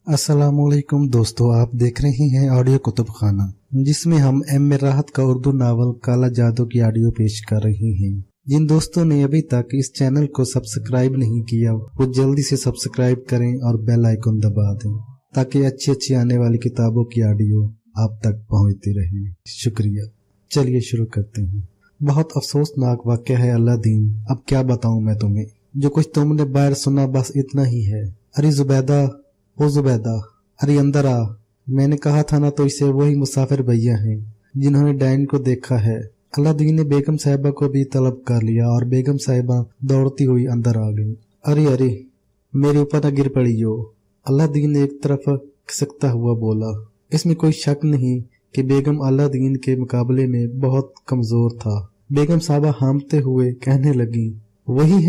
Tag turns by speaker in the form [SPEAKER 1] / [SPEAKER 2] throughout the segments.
[SPEAKER 1] अस्सलामुअलैकुम दोस्तों, आप देख रहे हैं ऑडियो कुतुब खाना, जिसमें हम एम ए राहत का उर्दू नावल काला जादू की ऑडियो पेश कर रहे हैं। जिन दोस्तों ने अभी तक इस चैनल को सब्सक्राइब नहीं किया वो जल्दी से सब्सक्राइब करें और बेल आइकन दबा दें ताकि अच्छी अच्छी आने वाली किताबों की ऑडियो आप तक पहुंचती रहे। शुक्रिया। चलिए शुरू करते हैं। बहुत अफसोसनाक वाक़या है अलादीन, अब क्या बताऊं मैं तुम्हें। जो कुछ तुमने बाहर सुना बस इतना ही है। अरे जुबैदा, ओ जुबैदा, अरे अंदर आ। मैंने कहा था ना, तो इसे वही मुसाफिर भैया हैं जिन्होंने डैन को देखा है। अलादीन ने बेगम साहिबा को भी तलब कर लिया और बेगम साहिबा दौड़ती हुई अंदर आ गई। अरे अरे, मेरे ऊपर न गिर पड़ी हो, अलादीन ने एक तरफ खिसकता हुआ बोला। इसमें कोई शक नहीं कि बेगम अलादीन के मुकाबले में बहुत कमजोर था। बेगम साहिबा हामते हुए कहने लगी, वही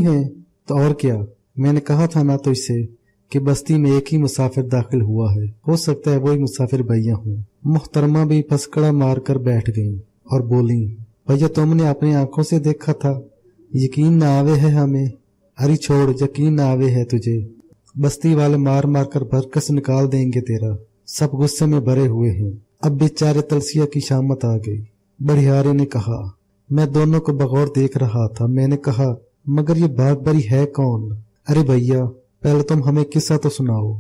[SPEAKER 1] है तो और क्या। मैंने कहा था ना तो इसे कि बस्ती में एक ही मुसाफिर दाखिल हुआ है, हो सकता है वही मुसाफिर भैया हूँ। मुहतरमा भी फसकड़ा मार कर बैठ गई और बोली, भैया तुमने अपनी आंखों से देखा था, यकीन न आवे है हमें। अरे छोड़, यकीन न आवे है तुझे, बस्ती वाले मार मार कर भरकस निकाल देंगे तेरा। सब गुस्से में भरे हुए हैं। अब बेचारे तलसिया की शामत आ गई। बढ़ियारे ने कहा, मैं दोनों को बगौर देख रहा था। मैंने कहा, मगर ये बागबरी है कौन। अरे भैया, पहले तुम हमें किस्सा तो सुनाओ,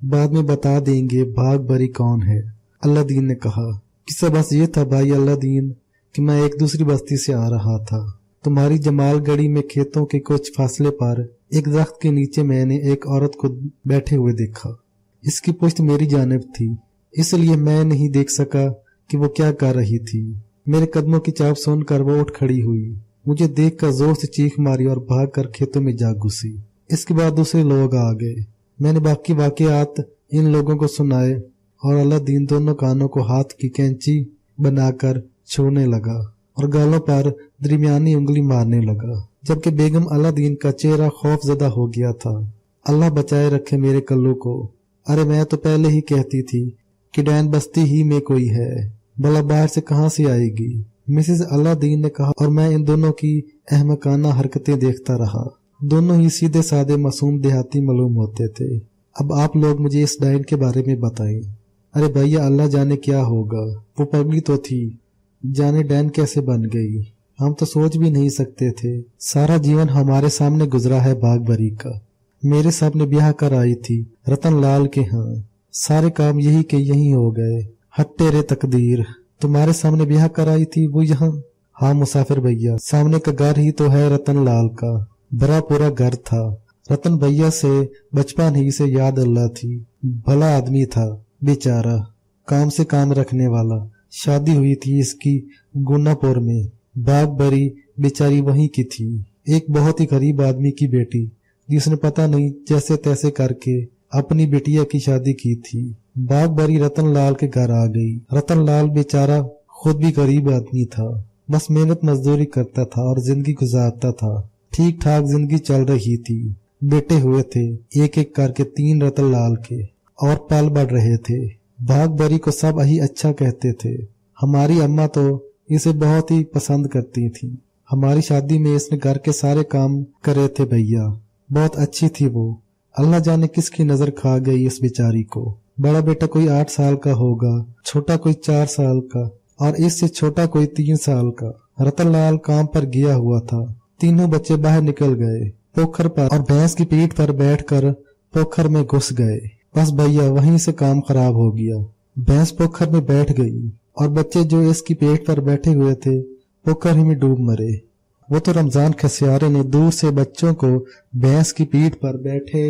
[SPEAKER 1] बाद में बता देंगे बागबरी कौन है। अलादीन ने कहा, किस्सा बस ये था भाई अलादीन कि मैं एक दूसरी बस्ती से आ रहा था। तुम्हारी जमालगढ़ी में खेतों के कुछ फासले पर एक दरख्त के नीचे मैंने एक औरत को बैठे हुए देखा। इसकी पुश्त मेरी जानिब थी, इसलिए मैं नहीं देख सका कि वो क्या कर रही थी। मेरे कदमों की चाप सुनकर वो उठ खड़ी हुई, मुझे देखकर जोर से चीख मारी और भागकर खेतों में जा घुसी। इसके बाद दूसरे लोग आ गए। मैंने बाकी वाकयात इन लोगों को सुनाए और अलादीन दोनों कानों को हाथ की कैंची बनाकर छूने लगा और गालों पर दरमियानी उंगली मारने लगा, जबकि बेगम अलादीन का चेहरा खौफजदा हो गया था। अल्लाह बचाए रखे मेरे कल्लू को। अरे मैं तो पहले ही कहती थी कि डैन बस्ती ही में कोई है, भला बाहर से कहाँ से आएगी। मिसेस अलादीन ने कहा और मैं इन दोनों की अहमकाना हरकतें देखता रहा। दोनों ही सीधे साधे मासूम देहाती मालूम होते थे। अब आप लोग मुझे इस डायन के बारे में बताएं। अरे भैया, अल्लाह जाने क्या होगा। वो पगली तो थी, जाने डैन कैसे बन गई, हम तो सोच भी नहीं सकते थे। सारा जीवन हमारे सामने गुजरा है बागबरी का। मेरे सामने ब्याह कर आई थी रतन लाल के यहाँ, सारे काम यही के यही हो गए। हट्टे रे तकदीर, तुम्हारे सामने ब्याह कर आई थी वो यहाँ। हाँ मुसाफिर भैया, सामने का घर ही तो है रतन लाल का, बड़ा पूरा घर था। रतन भैया से बचपन ही से याद अल्लाह थी। भला आदमी था बेचारा, काम से काम रखने वाला। शादी हुई थी इसकी गुनापुर में। बागबरी बेचारी वहीं की थी, एक बहुत ही गरीब आदमी की बेटी, जिसने पता नहीं जैसे तैसे करके अपनी बेटिया की शादी की थी। बागबरी रतन लाल के घर आ गई। रतन लाल बेचारा खुद भी गरीब आदमी था, बस मेहनत मजदूरी करता था और जिंदगी गुजारता था। ठीक ठाक जिंदगी चल रही थी। बेटे हुए थे एक एक करके 3 रतन लाल के, और पल बढ़ रहे थे। बागबरी को सब यही अच्छा कहते थे। हमारी अम्मा तो इसे बहुत ही पसंद करती थी। हमारी शादी में इसने घर के सारे काम करे थे भैया, बहुत अच्छी थी वो। अल्लाह जाने किसकी नजर खा गई इस बेचारी को। बड़ा बेटा कोई 8 साल का होगा, छोटा कोई 4 साल का और इससे छोटा कोई 3 साल का। रतन लाल काम पर गया हुआ था। तीनों बच्चे बाहर निकल गए पोखर पर और भैंस की पीठ पर बैठकर पोखर में घुस गए। बस भैया वहीं से काम खराब हो गया। भैंस पोखर में बैठ गई और बच्चे जो इसकी पेट पर बैठे हुए थे पोखर ही में डूब मरे। वो तो रमजान खसियारे ने दूर से बच्चों को भैंस की पीठ पर बैठे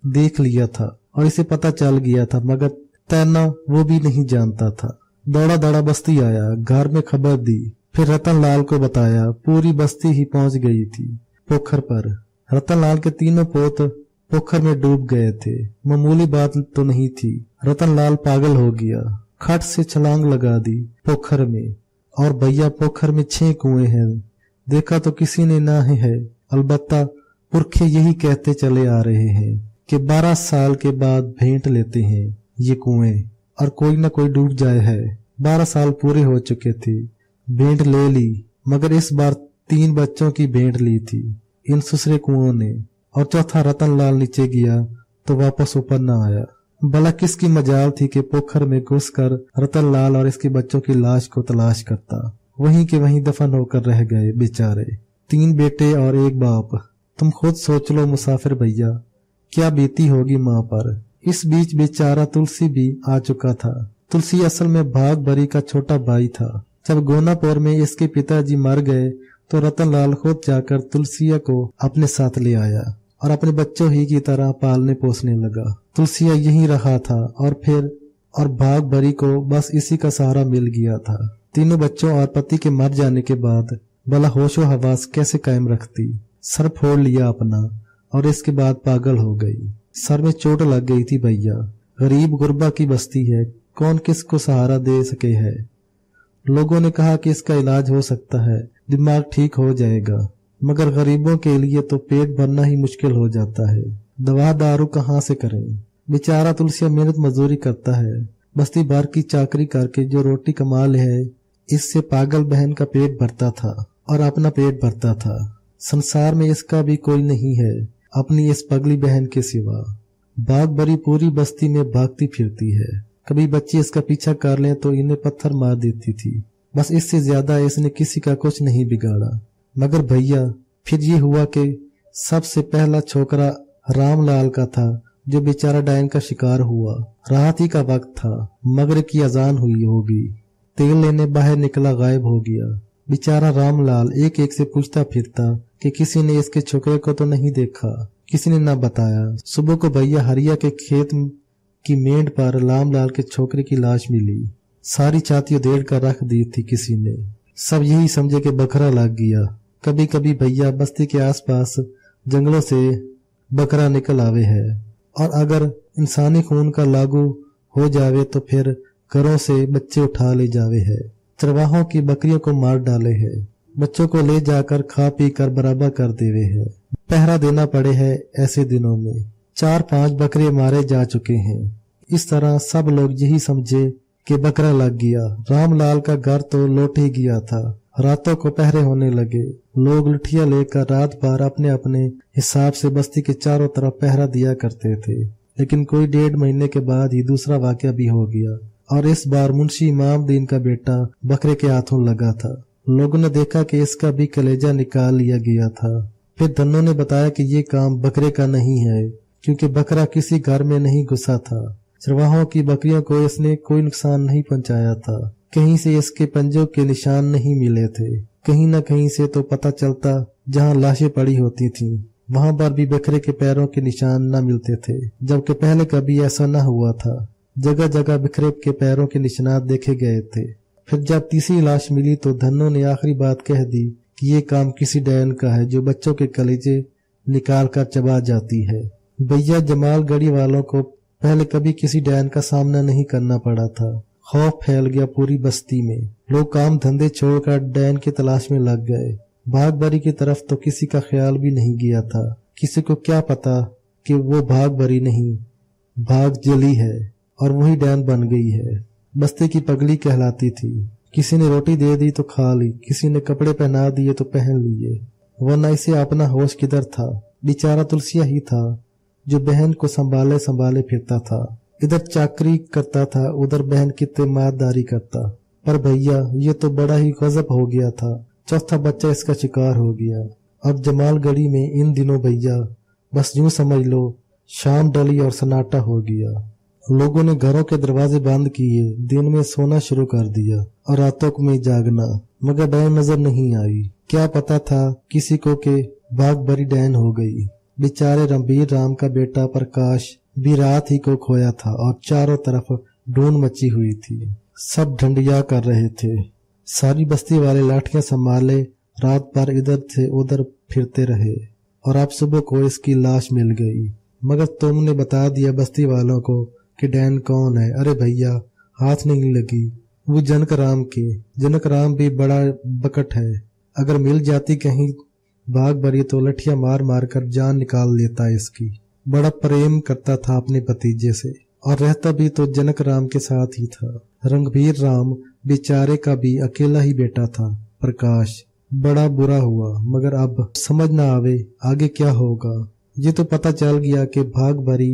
[SPEAKER 1] देख लिया था और इसे पता चल गया था, मगर तैरना वो भी नहीं जानता था। दौड़ा दौड़ा बस्ती आया, घर में खबर दी, फिर रतन लाल को बताया। पूरी बस्ती ही पहुंच गई थी पोखर पर। रतन लाल के तीनों पोत पोखर में डूब गए थे। मामूली बात तो नहीं थी। रतन लाल पागल हो गया, खट से छलांग लगा दी पोखर में। और भैया पोखर में 6 कुएं हैं, देखा तो किसी ने ना है, अलबत्ता पुरखे यही कहते चले आ रहे हैं कि 12 साल के बाद भेंट लेते हैं ये कुएं, और कोई ना कोई डूब जाए है। 12 साल पूरे हो चुके थे, भेंट ले ली, मगर इस बार 3 बच्चों की भेंट ली थी इन सुसरे कुओं ने। और चौथा रतन लाल नीचे गया तो वापस ऊपर न आया। भला किसकी मजाल थी कि पोखर में घुसकर रतन लाल और इसके बच्चों की लाश को तलाश करता। वहीं के वहीं दफन होकर रह गए बेचारे, 3 बेटे और 1 बाप। तुम खुद सोच लो मुसाफिर भैया, क्या बीती होगी माँ पर। इस बीच बेचारा तुलसी भी आ चुका था। तुलसी असल में भाग बरी का छोटा भाई था। जब गोनापुर में इसके पिताजी मर गए तो रतन लाल खुद जाकर तुलसिया को अपने साथ ले आया और अपने बच्चों ही की तरह पालने पोसने लगा। तुलसिया यहीं रहा था और भाग बरी को बस इसी का सहारा मिल गया था। तीनों बच्चों और पति के मर जाने के बाद भला होशो हवास कैसे कायम रखती। सर फोड़ लिया अपना और इसके बाद पागल हो गई। सर में चोट लग गई थी भैया। गरीब गुरबा की बस्ती है, कौन किसको सहारा दे सके है। लोगों ने कहा कि इसका इलाज हो सकता है, दिमाग ठीक हो जाएगा, मगर गरीबों के लिए तो पेट भरना ही मुश्किल हो जाता है। दवा दारू कहाँ से करें। बेचारा तुलसिया मेहनत मजदूरी करता है, बस्ती भर की चाकरी करके जो रोटी कमा ले है, इससे पागल बहन का पेट भरता था और अपना पेट भरता था। संसार में इसका भी कोई नहीं है अपनी इस पगली बहन के सिवा। भाग बरी पूरी बस्ती में भागती फिरती है। कभी बच्चे इसका पीछा कर लें तो इन्हें पत्थर मार देती थी। बस इससे ज्यादा इसने किसी का कुछ नहीं बिगाड़ा। मगर भैया फिर ये हुआ कि सबसे पहला छोकरा रामलाल का था, जो बेचारा डायन का शिकार हुआ। रात ही का वक्त था, मगरिब की अजान हुई होगी। तेल लेने बाहर निकला, गायब हो गया। बेचारा रामलाल एक एक से पूछता फिरता कि किसी ने इसके छोकरे को तो नहीं देखा। किसी ने ना बताया। सुबह को भैया हरिया के खेत की मेंढ पर रामलाल के छोकरे की लाश मिली। सारी छाती उधेड़ कर रख दी थी किसी ने। सब यही समझे कि बकरा लग गया। कभी कभी भैया बस्ती के आसपास जंगलों से बकरा निकल आवे है, और अगर इंसानी खून का लागू हो जावे तो फिर घरों से बच्चे उठा ले जावे है। चरवाहों की बकरियों को मार डाले है, बच्चों को ले जाकर खा पी कर बराबर कर देवे है। पहरा देना पड़े है। ऐसे दिनों में 4-5 बकरे मारे जा चुके हैं। इस तरह सब लोग यही समझे कि बकरा लग गया। रामलाल का घर तो लौट ही गया था। रातों को पहरे होने लगे। लोग लुठिया लेकर रात भर अपने अपने हिसाब से बस्ती के चारों तरफ पहरा दिया करते थे। लेकिन कोई 1.5 महीने के बाद ही दूसरा वाकया भी हो गया, और इस बार मुंशी इमामदीन का बेटा बकरे के हाथों लगा था। लोगों ने देखा कि इसका भी कलेजा निकाल लिया गया था। फिर धन्नों ने बताया कि ये काम बकरे का नहीं है, क्योंकि बकरा किसी घर में नहीं घुसा था। चरवाहों की बकरियों को इसने कोई नुकसान नहीं पहुंचाया था। कहीं से इसके पंजों के निशान नहीं मिले थे। कहीं न कहीं से तो पता चलता, जहां लाशें पड़ी होती थीं, वहां पर भी बकरे के पैरों के निशान न मिलते थे, जबकि पहले कभी ऐसा न हुआ था। जगह जगह बकरे के पैरों के निशानात देखे गए थे। फिर जब तीसरी लाश मिली तो धन्नों ने आखिरी बात कह दी कि ये काम किसी डायन का है, जो बच्चों के कलेजे निकाल कर चबा जाती है। भैया जमाल गढ़ी वालों को पहले कभी किसी डायन का सामना नहीं करना पड़ा था। खौफ फैल गया पूरी बस्ती में। लोग काम धंधे छोड़कर डायन की तलाश में लग गए। भाग बरी की तरफ तो किसी का ख्याल भी नहीं गया था। किसी को क्या पता कि वो भाग बरी नहीं, भाग जली है, और वही डायन बन गई है। बस्ती की पगली कहलाती थी। किसी ने रोटी दे दी तो खा ली, किसी ने कपड़े पहना दिए तो पहन लिए, वरना इसे अपना होश किधर था। बेचारा तुलसिया ही था जो बहन को संभाले संभाले फिरता था। इधर चाकरी करता था, उधर बहन की तीमारदारी करता। पर भैया ये तो बड़ा ही गजब हो गया था। चौथा बच्चा इसका शिकार हो गया। अब जमालगढ़ी में इन दिनों भैया बस यूं समझ लो शाम डली और सन्नाटा हो गया। लोगों ने घरों के दरवाजे बंद किए, दिन में सोना शुरू कर दिया और रातों में जागना, मगर डायन नजर नहीं आई। क्या पता था किसी को कि भाग बरी डायन हो गई। बेचारे रणबीर राम का बेटा प्रकाश भी रात ही को खोया था और चारों तरफ ढूंढ मची हुई थी। सब ढंडिया कर रहे थे। सारी बस्ती वाले लाठियां संभाले रात भर इधर से उधर फिरते रहे, और अब सुबह को इसकी लाश मिल गई। मगर तुमने बता दिया बस्ती वालों को कि डायन कौन है। अरे भैया हाथ नहीं लगी। वो जनक राम भी बड़ा बकट है। अगर मिल जाती कहीं भाग बरी तो लठिया मार मार कर जान निकाल लेता इसकी। बड़ा प्रेम करता था अपने भतीजे से, और रहता भी तो जनक राम के साथ ही था। रणबीर राम बेचारे का भी अकेला ही बेटा था प्रकाश। बड़ा बुरा हुआ, मगर अब समझ न आवे आगे क्या होगा। ये तो पता चल गया कि भाग बरी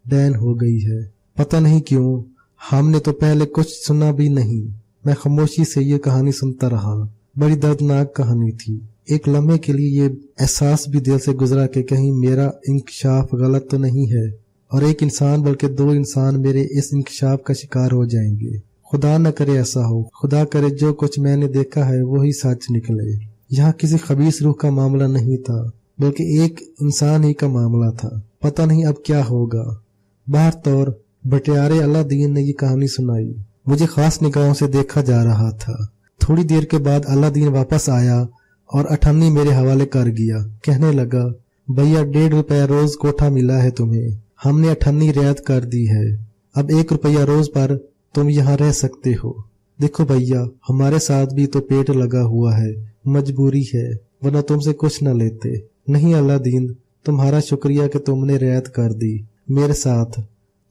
[SPEAKER 1] डैन हो गई है। पता नहीं क्यों, हमने तो पहले कुछ सुना भी नहीं। मैं खामोशी से ये कहानी सुनता रहा। बड़ी दर्दनाक कहानी थी। एक लम्हे के लिए ये एहसास भी दिल से गुजरा कि कहीं मेरा इंकशाफ गलत तो नहीं है और एक इंसान बल्कि दो इंसान मेरे इस इंकशाफ का शिकार हो जाएंगे। खुदा न करे ऐसा हो। खुदा करे जो कुछ मैंने देखा है वही सच निकले। यहाँ किसी खबीस रूह का मामला नहीं था, बल्कि एक इंसान ही का मामला था। पता नहीं अब क्या होगा। बाहर तौर बटियारे अलादीन ने ये कहानी सुनाई। मुझे खास निगाहों से देखा जा रहा था। थोड़ी देर के बाद अलादीन वापस आया और अठन्नी मेरे हवाले कर गया। कहने लगा, भैया 1.5 रुपया रोज कोठा मिला है तुम्हें। हमने अठन्नी रियायत कर दी है। अब 1 रुपया रोज पर तुम यहाँ रह सकते हो। देखो भैया, हमारे साथ भी तो पेट लगा हुआ है, मजबूरी है, वरना तुमसे कुछ न लेते। नहीं अलादीन, तुम्हारा शुक्रिया कि तुमने रियायत कर दी मेरे साथ।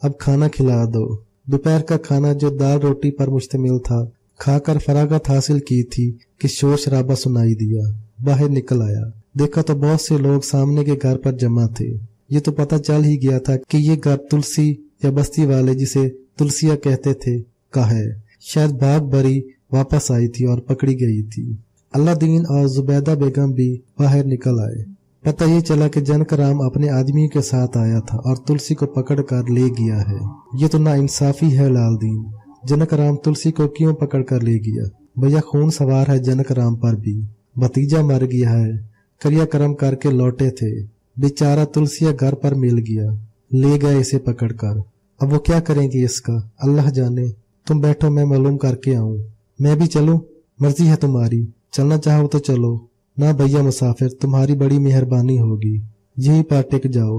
[SPEAKER 1] अब खाना खिला दो। दोपहर का खाना जो दाल रोटी पर मुश्तमिल था, खाकर फरागत हासिल की थी कि शोर शराबा सुनाई दिया। बाहर निकल आया, देखा तो बहुत से लोग सामने के घर पर जमा थे। ये तो पता चल ही गया था कि ये घर तुलसी या बस्ती वाले, जिसे तुलसिया कहते थे, का है। शायद भाग भरी वापस आई थी और पकड़ी गई थी। अलादीन और जुबैदा बेगम भी बाहर निकल आए। पता ये चला कि जनकराम अपने आदमी के साथ आया था और तुलसी को पकड़ कर ले गया है। ये तो नाइंसाफी है लालदीन। जनकराम तुलसी को क्यों पकड़ कर ले गया? भैया खून सवार है जनकराम पर भी। भतीजा मर गया है, क्रियाक्रम करके लौटे थे। बेचारा तुलसिया घर पर मिल गया, ले गए इसे पकड़कर। अब वो क्या करेंगे इसका, अल्लाह जाने। तुम बैठो, मैं मालूम करके आऊं। मैं भी चलूं? मर्जी है तुम्हारी, चलना चाहो तो चलो। ना भैया मुसाफिर, तुम्हारी बड़ी मेहरबानी होगी, यही पर टिक जाओ।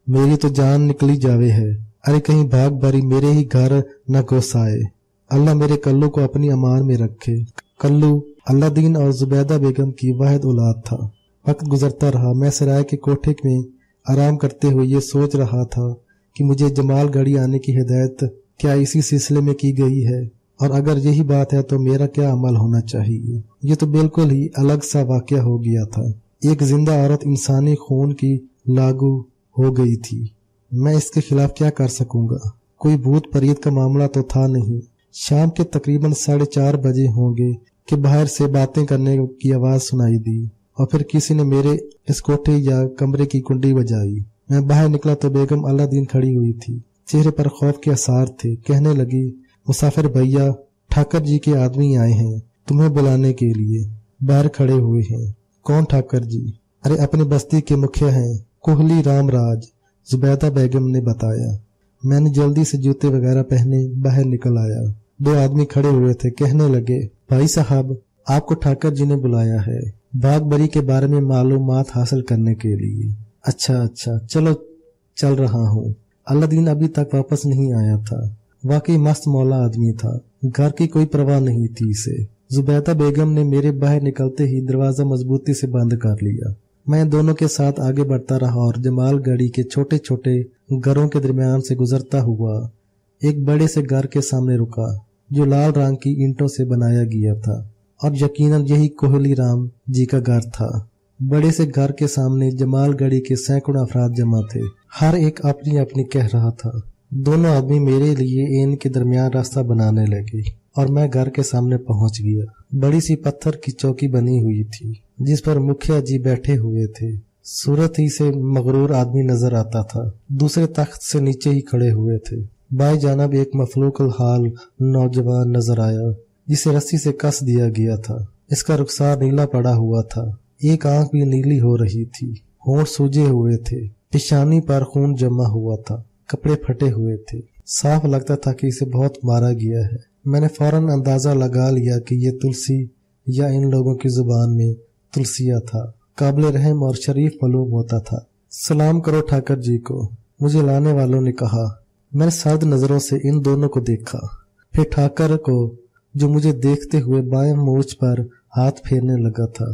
[SPEAKER 1] मेरी तो जान निकली जावे है। अरे कहीं भाग भरी मेरे ही घर न घुस आए। अल्लाह मेरे कल्लू को अपनी अमान में रखे। कल्लू अलादीन और जुबैदा बेगम की वाहिद औलाद था। वक्त गुजरता रहा। मैं सराय के कोठे में आराम करते हुए ये सोच रहा था कि मुझे जमाल गढ़ी आने की हिदायत क्या इसी सिलसिले में की गई है, और अगर यही बात है तो मेरा क्या अमल होना चाहिए। ये तो बिल्कुल ही अलग सा वाकया हो गया था। एक जिंदा औरत इंसानी खून की लागू हो गई थी। मैं इसके खिलाफ क्या कर सकूंगा? कोई भूत प्रेत का मामला तो था नहीं। शाम के तकरीबन 4:30 बजे होंगे कि बाहर से बातें करने की आवाज सुनाई दी और फिर किसी ने मेरे इस कोठे या कमरे की कुंडी बजाई। मैं बाहर निकला तो बेगम अलादीन खड़ी हुई थी। चेहरे पर खौफ के आसार थे। कहने लगी, मुसाफिर भैया, ठाकर जी के आदमी आए हैं तुम्हें बुलाने के लिए। बाहर खड़े हुए हैं। कौन ठाकर जी? अरे अपनी बस्ती के मुखिया हैं, कोहली राम राज, जुबैदा बेगम ने बताया। मैंने जल्दी से जूते वगैरह पहने बाहर निकल आया। 2 आदमी खड़े हुए थे। कहने लगे, भाई साहब, आपको ठाकर जी ने बुलाया है बाग बरी के बारे में मालूमात हासिल करने के लिए। अच्छा, चलो चल रहा हूँ। अलादीन अभी तक वापस नहीं आया था। वाकई मस्त मौला आदमी था। घर की कोई परवाह नहीं थी इसे। जुबैदा बेगम ने मेरे बाहर निकलते ही दरवाजा मजबूती से बंद कर लिया। मैं दोनों के साथ आगे बढ़ता रहा और जमाल गढ़ी के छोटे छोटे घरों के दरमियान से गुजरता हुआ एक बड़े से घर के सामने रुका, जो लाल रंग की ईंटों से बनाया गया था, और यकीनन यही कोहली राम जी का घर था। बड़े से घर के सामने जमाल गढ़ी के सैकड़ों अफराद जमा थे। हर एक अपनी अपनी कह रहा था। दोनों आदमी मेरे लिए इनके दरमियान रास्ता बनाने लगे और मैं घर के सामने पहुंच गया। बड़ी सी पत्थर की चौकी बनी हुई थी जिस पर मुखिया जी बैठे हुए थे। सूरत ही से मगरूर आदमी नजर आता था। दूसरे तख्त से नीचे ही खड़े हुए थे। बाएं जानब एक मफलूकल हाल नौजवान नजर आया जिसे रस्सी से कस दिया गया था। इसका रुखसार नीला पड़ा हुआ था। एक आंख भी नीली हो रही थी। होंठ सूजे हुए थे। पेशानी पर खून जमा हुआ था। कपड़े फटे हुए थे। साफ लगता था कि इसे बहुत मारा गया है। मैंने फौरन अंदाजा लगा लिया कि ये तुलसी या इन लोगों की जुबान में तुलसिया था। काबिल रहम और शरीफ मालूम होता था। सलाम करो ठाकर जी को, मुझे लाने वालों ने कहा। मैंने सर्द नजरों से इन दोनों को देखा, फिर ठाकर को, जो मुझे देखते हुए बाएं मूछ पर हाथ फेरने लगा था।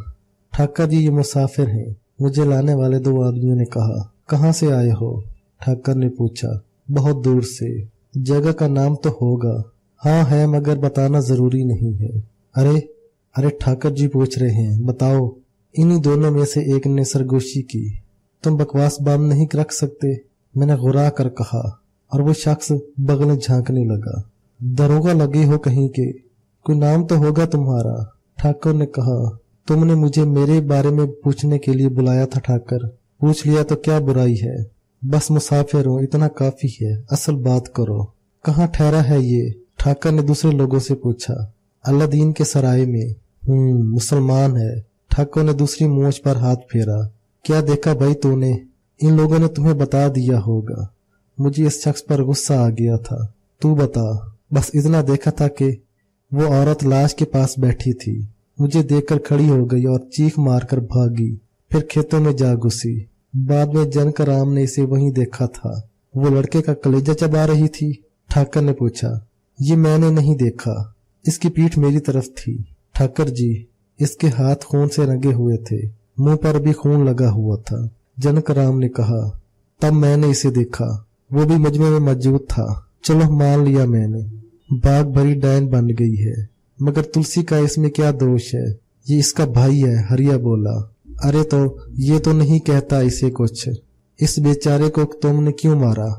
[SPEAKER 1] ठाकर जी, ये मुसाफिर हैं, मुझे लाने वाले 2 आदमियों ने कहा। कहाँ से आए हो? ठाकर ने पूछा। बहुत दूर से। जगह का नाम तो होगा? हाँ है, मगर बताना जरूरी नहीं है। अरे ठाकर जी पूछ रहे हैं, बताओ। इन्हीं दोनों में से एक ने सरगोशी की। तुम बकवास बंद नहीं रख सकते? मैंने गुर्रा कर कहा। और वो शख्स बगल झांकने लगा। दरोगा लगे हो कहीं के, कोई नाम तो होगा तुम्हारा। ठाकुर ने कहा, तुमने मुझे मेरे बारे में पूछने के लिए बुलाया था ठाकर। पूछ लिया तो क्या बुराई है, बस मुसाफिर हूँ, इतना काफी है, असल बात करो। कहाँ ठहरा है ये? ठाकर ने दूसरे लोगों से पूछा। अलादीन के सराय में। मुसलमान है। ठाकुर ने दूसरी मूंछ पर हाथ फेरा। क्या देखा भाई तूने? इन लोगों ने तुम्हें बता दिया होगा। मुझे इस शख्स पर गुस्सा आ गया था। तू बता। बस इतना देखा था कि वो औरत लाश के पास बैठी थी, मुझे देखकर खड़ी हो गई और चीख मारकर भागी, फिर खेतों में जा घुसी। बाद में जनकराम ने इसे वहीं देखा था। वो लड़के का कलेजा चबा रही थी। ठाकर ने पूछा। ये मैंने नहीं देखा, इसकी पीठ मेरी तरफ थी। ठाकर जी, इसके हाथ खून से रंगे हुए थे, मुंह पर भी खून लगा हुआ था। जनकराम ने कहा, तब मैंने इसे देखा, वो भी मजमे में मौजूद था। चलो मान लिया मैंने, बाग भरी डायन बन गई है, मगर तुलसी का इसमें क्या दोष है? ये इसका भाई है, हरिया बोला। अरे तो ये तो नहीं कहता इसे कुछ। इस बेचारे को तुमने क्यों मारा?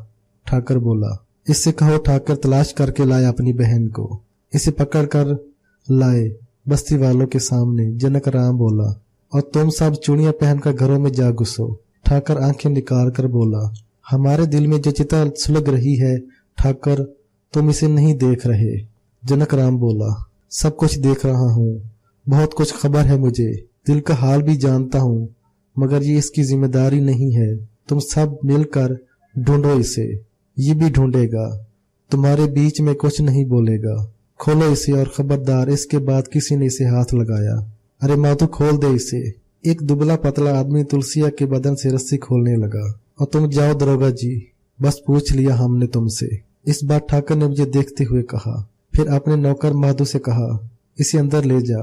[SPEAKER 1] ठाकर बोला। इससे कहो ठाकर तलाश करके लाए अपनी बहन को, इसे पकड़ कर लाए बस्ती वालों के सामने। जनकराम बोला। और तुम सब चूड़ियां पहनकर घरों में जा घुसो। ठाकर आंखें निकाल कर बोला, हमारे दिल में जो चिता सुलग रही है ठाकर, तुम इसे नहीं देख रहे। जनकराम बोला, सब कुछ देख रहा हूँ, बहुत कुछ खबर है मुझे, दिल का हाल भी जानता हूँ, मगर ये इसकी जिम्मेदारी नहीं है। तुम सब मिलकर ढूंढो इसे, ये भी ढूंढेगा, तुम्हारे बीच में कुछ नहीं बोलेगा। खोलो इसे और खबरदार इसके बाद किसी ने इसे हाथ लगाया। अरे मातू खोल दे इसे। एक दुबला पतला आदमी तुलसिया के बदन से रस्सी खोलने लगा। और तुम जाओ दरोगा जी, बस पूछ लिया हमने तुमसे। इस बार ठाकर ने मुझे देखते हुए कहा। फिर अपने नौकर माधु से कहा, इसे अंदर ले जा,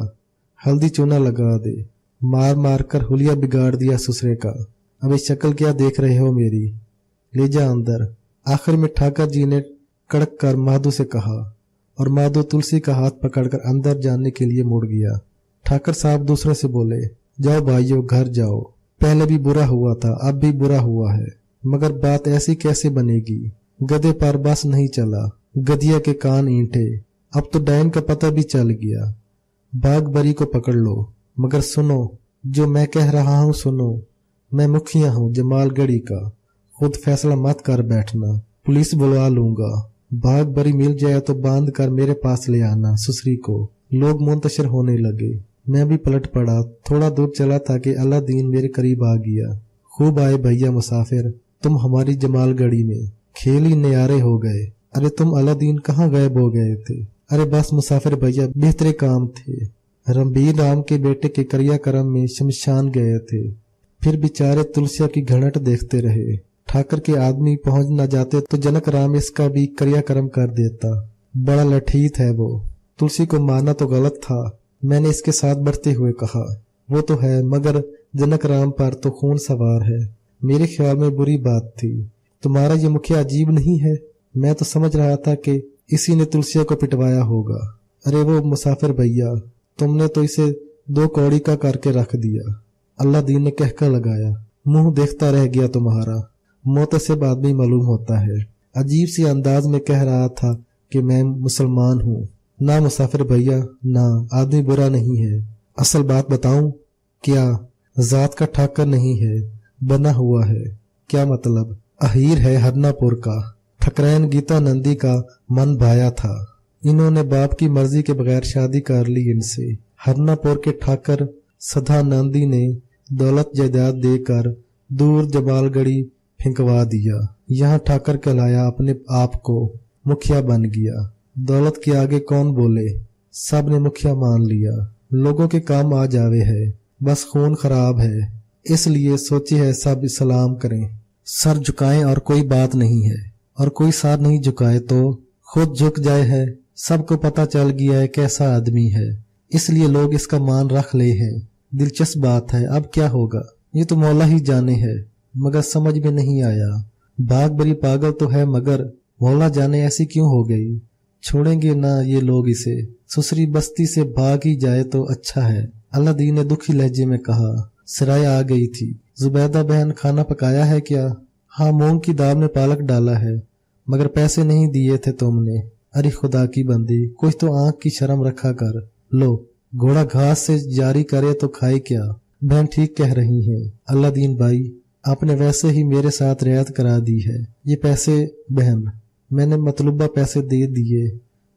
[SPEAKER 1] हल्दी चूना लगा दे। मार मार कर हुलिया बिगाड़ दिया ससुरे का। अब इस शक्ल क्या देख रहे हो मेरी? ले जा अंदर। आखिर में ठाकर जी ने कड़क कर माधु से कहा और माधु तुलसी का हाथ पकड़कर अंदर जाने के लिए मुड़ गया। ठाकर साहब दूसरे से बोले, जाओ भाइयों घर जाओ। पहले भी बुरा हुआ था, अब भी बुरा हुआ है, मगर बात ऐसी कैसे बनेगी? गधे पर बस नहीं चला, गधिया के कान ईंटे। अब तो डायन का पता भी चल गया। बाग बरी को पकड़ लो, मगर सुनो, जो मैं कह रहा हूँ सुनो। मैं मुखिया हूँ जमालगढ़ी का, खुद फैसला मत कर बैठना, पुलिस बुलवा लूंगा। बाग बरी मिल जाए तो बांध कर मेरे पास ले आना सुसरी को। लोग मुंतशिर होने लगे। मैं भी पलट पड़ा। थोड़ा दूर चला था कि अलादीन मेरे करीब आ गया। खूब आए भैया मुसाफिर, तुम हमारी जमालगढ़ी में, खेल ही न्यारे हो गए। अरे तुम अलादीन कहाँ गायब हो गए थे? अरे बस मुसाफिर भैया, बेहतरे काम थे। रणबीर राम के बेटे के क्रियाक्रम में शमशान गए थे, फिर बेचारे तुलसिया की घनट देखते रहे। ठाकर के आदमी पहुंच न जाते तो जनक राम इसका भी क्रियाक्रम कर देता। बड़ा लठीत है वो। तुलसी को मारना तो गलत था, मैंने इसके साथ बढ़ते हुए कहा। वो तो है, मगर जनक राम पर तो खून सवार है। मेरे ख्याल में बुरी बात थी। तुम्हारा ये मुखिया अजीब नहीं है? मैं तो समझ रहा था कि इसी ने तुलसिया को पिटवाया होगा। अरे वो मुसाफिर भैया, तुमने तो इसे 2 कौड़ी का करके रख दिया। अलादीन ने कहकर लगाया, मुंह देखता रह गया तुम्हारा। मोतसिब आदमी मालूम होता है। अजीब सी अंदाज में कह रहा था कि मैं मुसलमान हूँ। ना मुसाफिर भैया ना, आदमी बुरा नहीं है। असल बात बताऊं क्या? जात का ठाकर नहीं है, बना हुआ है। क्या मतलब? अहीर है हरनापुर का। ठकरैन गीता नंदी का मन भाया था। इन्होंने बाप की मर्जी के बगैर शादी कर ली इनसे। हरनापुर के ठाकर सदा नंदी ने दौलत जायदाद देकर दूर जमालगढ़ी फेंकवा दिया। यहाँ ठाकर कहलाया, अपने आप को मुखिया बन गया। दौलत के आगे कौन बोले, सब ने मुखिया मान लिया। लोगों के काम आ जावे है, बस खून खराब है, इसलिए सोचे है सब सलाम करें, सर झुकाएं और कोई बात नहीं है। और कोई सर नहीं झुकाए तो खुद झुक जाए है। सबको पता चल गया है कैसा आदमी है, इसलिए लोग इसका मान रख ले हैं। दिलचस्प बात है, अब क्या होगा ये तो मौला ही जाने है, मगर समझ में नहीं आया। बाग बड़ी पागल तो है, मगर मौला जाने ऐसी क्यों हो गई। छोड़ेंगे ना ये लोग इसे। सुसरी बस्ती से भाग ही जाए तो अच्छा है। अलादीन ने दुखी लहजे में कहा। सराय आ गई थी। जुबैदा बहन, खाना पकाया है क्या? हाँ, मूंग की दाल में पालक डाला है, मगर पैसे नहीं दिए थे तुमने। अरे खुदा की बंदी, कुछ तो आंख की शर्म रखा कर। लो, घोड़ा घास से जारी करे तो खाए क्या। बहन ठीक कह रही है अल्लादीन भाई, आपने वैसे ही मेरे साथ रियायत करा दी है। ये पैसे बहन, मैंने मतलूबा पैसे दे दिए,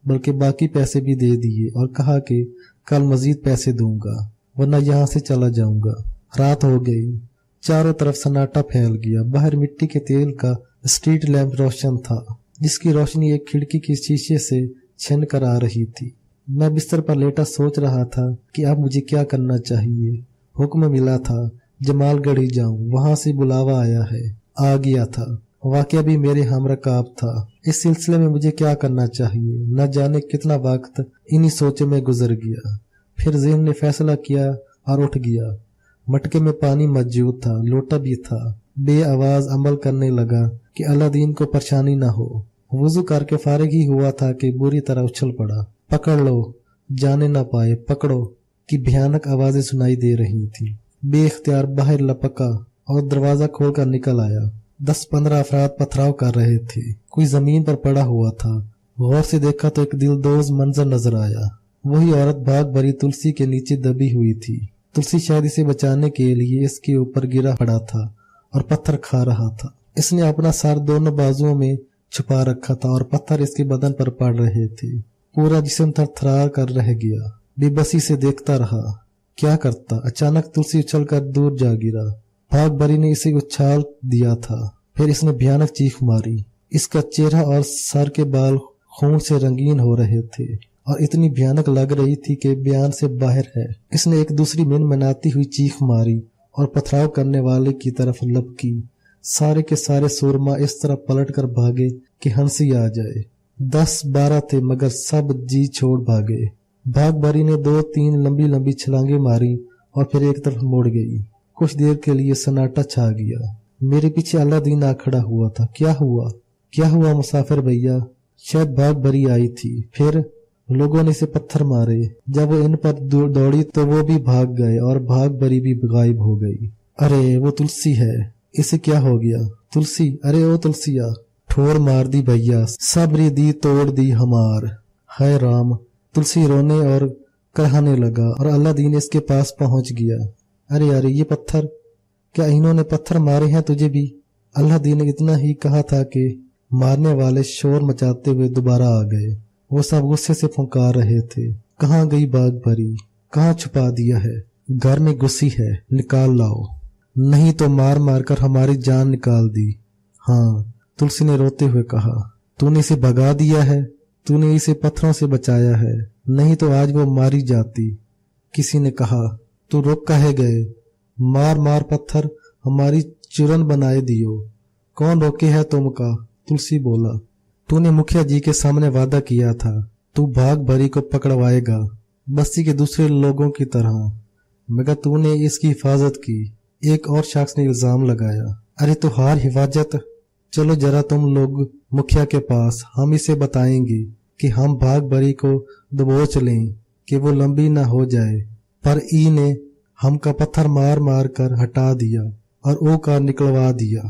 [SPEAKER 1] बल्कि बाकी पैसे भी दे दिए और कहा कि कल मजीद पैसे दूंगा वरना यहाँ से चला जाऊंगा। रात हो गई, चारों तरफ सन्नाटा फैल गया। बाहर मिट्टी के तेल का स्ट्रीट लैंप रोशन था, जिसकी रोशनी एक खिड़की के शीशे से छिन कर आ रही थी। मैं बिस्तर पर लेटा सोच रहा था कि अब मुझे क्या करना चाहिए। हुक्म मिला था जमालगढ़ ही जाऊं, वहां से बुलावा आया है। आ गया था। वाकया भी मेरे हमरकाब था। इस सिलसिले में मुझे क्या करना चाहिए, न जाने कितना वक्त इन्हीं सोचों में गुजर गया। फिर ज़हन ने फैसला किया और उठ गया। मटके में पानी मौजूद था, लोटा भी था। बे आवाज अमल करने लगा कि अलादीन को परेशानी न हो। वुजू करके फारिग ही हुआ था कि बुरी तरह उछल पड़ा। पकड़ लो, जाने न पाए, पकड़ो की भयानक आवाजें सुनाई दे रही थी। बेख्तियार बाहर लपका और दरवाजा खोलकर निकल आया। 10-15 अफराद पथराव कर रहे थे। कोई जमीन पर पड़ा हुआ था। गौर से देखा तो एक दिलदोज मंजर नजर आया। वही औरत भाग भरी तुलसी के नीचे दबी हुई थी। तुलसी शायद इसे बचाने के लिए इसके ऊपर गिरा पड़ा था और पत्थर खा रहा था। इसने अपना सर दोनों बाजुओं में छुपा रखा था और पत्थर इसके बदन पर पड़ रहे थे। पूरा जिस्म थरथरा कर रह गया। बेबसी से देखता रहा, क्या करता। अचानक तुलसी उछलकर दूर जा गिरा। भाग भरी ने इसे उछाल दिया था। फिर इसने भयानक चीख मारी। इसका चेहरा और सर के बाल खून से रंगीन हो रहे थे और इतनी भयानक लग रही थी कि बयान से बाहर है। इसने एक दूसरी मिन मनाती हुई चीख मारी और पथराव करने वाले की तरफ लपकी। सारे के सारे सूरमा इस तरह पलट कर भागे कि हंसी आ जाए। 10-12 थे मगर सब जी छोड़ भागे। भाग भरी ने 2-3 लंबी लंबी छलांगे मारी और फिर एक तरफ मुड़ गई। कुछ देर के लिए सन्नाटा छा गया। मेरे पीछे अलादीन आ खड़ा हुआ था। क्या हुआ मुसाफिर भैया। शायद भाग भरी आई थी। फिर लोगों ने इसे पत्थर मारे। जब वो इन पर दौड़ी तो वो भी भाग गए और भाग भरी भी गायब हो गई। अरे वो तुलसी है, इसे क्या हो गया। तुलसी, अरे ओ तुलसिया। ठोर मार दी भैया, सबरी दी तोड़ दी हमार। हाय राम। तुलसी रोने और कहने लगा और अलादीन इसके पास पहुंच गया। अरे ये पत्थर, क्या इन्होंने पत्थर मारे हैं तुझे भी। अलादीन ने इतना ही कहा था कि मारने वाले शोर मचाते हुए दोबारा आ गए। वो सब गुस्से से फुंकार रहे थे। कहाँ गई भाग भरी, कहाँ छुपा दिया है। घर में घुसी है, निकाल लाओ, नहीं तो मार मार कर हमारी जान निकाल दी। हाँ, तुलसी ने रोते हुए कहा। तूने इसे भगा दिया है, तूने इसे पत्थरों से बचाया है, नहीं तो आज वो मारी जाती। किसी ने कहा, तू रुक काहे गए, मार मार पत्थर हमारी चूरन बनाए दियो। कौन रोके है तुमका। तुलसी बोला, तूने मुखिया जी के सामने वादा किया था, तू भाग भरी को पकड़वाएगा बस्ती के दूसरे लोगों की तरह, मगर तूने इसकी हिफाजत की। एक और शख्स ने इल्जाम लगाया। अरे तो हार हिफाजत, चलो जरा तुम लोग मुखिया के पास, हम इसे बताएंगे कि हम भाग भरी को दबोच लें कि वो लंबी ना हो जाए। पर ई ने हमका पत्थर मार मार कर हटा दिया और ओ का निकलवा दिया।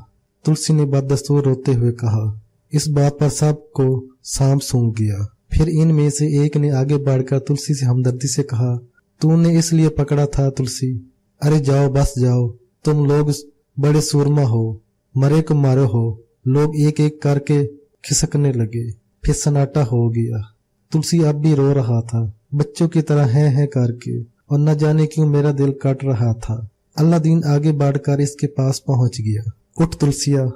[SPEAKER 1] तुलसी ने बददस्तूर रोते हुए कहा। इस बात पर सबको सांप सूंघ गया। फिर इनमें से एक ने आगे बढ़कर तुलसी से हमदर्दी से कहा, तूने इसलिए पकड़ा था तुलसी। अरे जाओ, बस जाओ, तुम लोग बड़े सूरमा हो, मरे को मारो हो। लोग एक एक करके खिसकने लगे। फिर सन्नाटा हो गया। तुलसी अब भी रो रहा था, बच्चों की तरह है करके, और न जाने क्यों मेरा दिल कट रहा था। अलादीन आगे बढ़कर इसके पास पहुंच गया। उठ तुलसिया,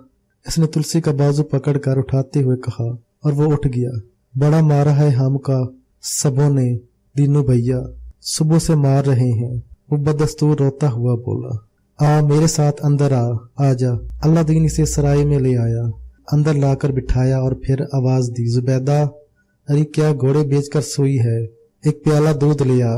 [SPEAKER 1] इसने तुलसी का बाजू पकड़कर उठाते हुए कहा, और वो उठ गया। बड़ा मारा है हमका सबों ने, दीनू भैया सुबह से मार रहे हैं। वो बदस्तूर रोता हुआ बोला, आ मेरे साथ अंदर आ जा। अलादीन इसे सराय में ले आया, अंदर लाकर बिठाया और फिर आवाज दी, जुबैदा, अरे क्या घोड़े बेचकर सोई है, एक प्याला दूध ले आ।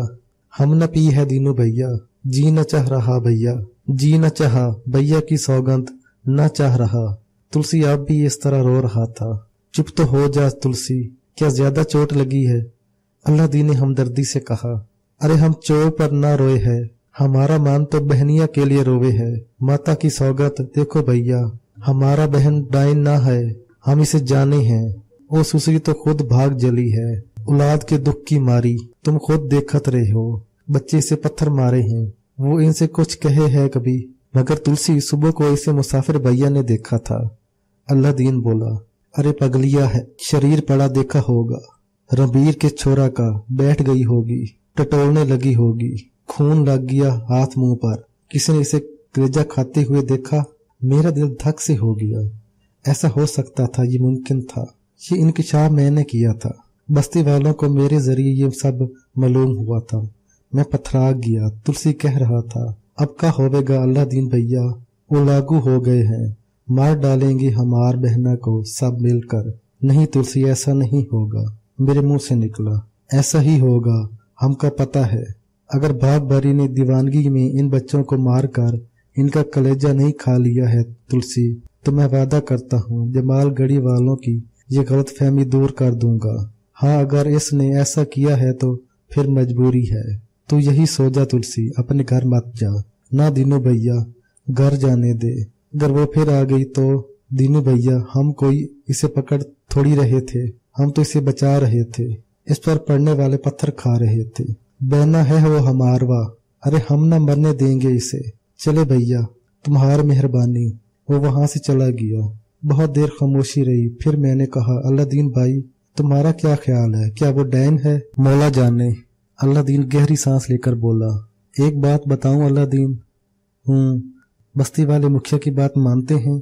[SPEAKER 1] हम न पी है दीनू भैया, जी न चाह रहा भैया, जी न चाहा भैया की सौगंध न चाह रहा। तुलसी अब भी इस तरह रो रहा था। चुप तो हो जा तुलसी, क्या ज्यादा चोट लगी है। अलादीन ने हमदर्दी से कहा, अरे हम चोट पर ना रोए है, हमारा मान तो बहनिया के लिए रोवे है। माता की सौगत देखो भैया, हमारा बहन डाइन ना है, हम इसे जाने हैं। ओ सुसरी तो खुद भाग जली है, औलाद के दुख की मारी, तुम खुद देखत रहे हो। बच्चे इसे पत्थर मारे हैं, वो इनसे कुछ कहे है कभी? मगर तुलसी, सुबह को इसे मुसाफिर भैया ने देखा था। अल्लादीन बोला, अरे पगलिया है, शरीर पड़ा देखा होगा, रबीर के छोरा का, बैठ गई होगी, टटोलने लगी होगी, खून लग गया हाथ मुंह पर, किसी ने इसे कलेजा खाते हुए देखा? मेरा दिल धक से हो गया। ऐसा हो सकता था, ये मुमकिन था। ये इंकिशाफ मैंने किया था, बस्ती वालों को मेरे जरिए ये सब मालूम हुआ था। मैं पथरा गया। तुलसी कह रहा था, अब का होवेगा अल्लादीन भैया, वो लागू हो गए हैं, मार डालेंगे हमार बहना को सब मिलकर। नहीं तुलसी, ऐसा नहीं होगा। मेरे मुंह से निकला, ऐसा ही होगा, हमका पता है। अगर बाग बारी ने दीवानगी में इन बच्चों को मार कर इनका कलेजा नहीं खा लिया है तुलसी, तो मैं वादा करता हूँ जमाल गढ़ी वालों की ये गलत फहमी दूर कर दूंगा। हाँ, अगर इसने ऐसा किया है तो फिर मजबूरी है। तो यही सो जा तुलसी, अपने घर मत जा। ना दीनू भैया, घर जाने दे। अगर वो फिर आ गई तो दीनू भैया, हम कोई इसे पकड़ थोड़ी रहे थे, हम तो इसे बचा रहे थे। इस पर पड़ने वाले पत्थर खा रहे थे। बहना है वो हमारवा, अरे हम न मरने देंगे इसे। चले भैया, तुम्हारी मेहरबानी। वो वहां से चला गया। बहुत देर खामोशी रही, फिर मैंने कहा, अल्लादीन भाई, तुम्हारा क्या ख्याल है, क्या वो डैन है? मौला जाने। अल्लादीन गहरी सांस लेकर बोला, एक बात बताऊं अल्लादीन? बस्ती वाले मुखिया की बात मानते हैं?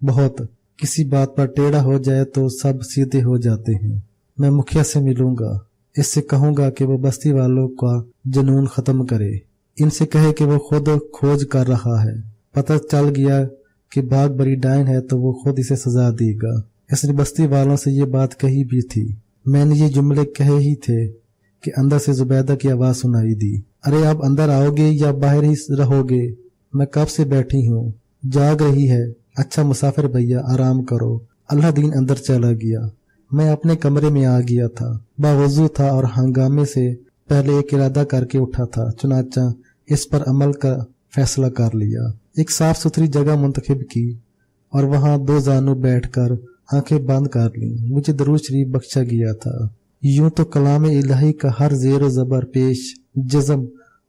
[SPEAKER 1] बहुत। किसी बात पर टेढ़ा हो जाए तो सब सीधे हो जाते हैं। मैं मुखिया से मिलूंगा, इससे कहूंगा कि वो बस्ती वालों का जुनून खत्म करे। इनसे कहे कि वो खुद खोज कर रहा है, पता चल गया कि बाग बड़ी डायन है तो वो खुद इसे सजा देगा। इसने बस्ती वालों से ये बात कही भी थी। मैंने ये जुमले कहे ही थे कि अंदर से जुबैदा की आवाज सुनाई दी, अरे आप अंदर आओगे या बाहर ही रहोगे? मैं कब से बैठी हूँ, जाग रही है। अच्छा मुसाफिर भैया, आराम करो। अल्लादीन अंदर चला गया। मैं अपने कमरे में आ गया था, बावजू था और हंगामे से पहले एक इरादा करके उठा था, चुनाचा इस पर अमल का फैसला कर लिया। एक साफ सुथरी जगह मुंतखब की और वहां दो जानू बैठकर आंखें बंद कर ली। मुझे दरूद शरीफ बख्शा गया था। यूं तो कलाम इलाही का हर ज़ेर ज़बर पेश जज़म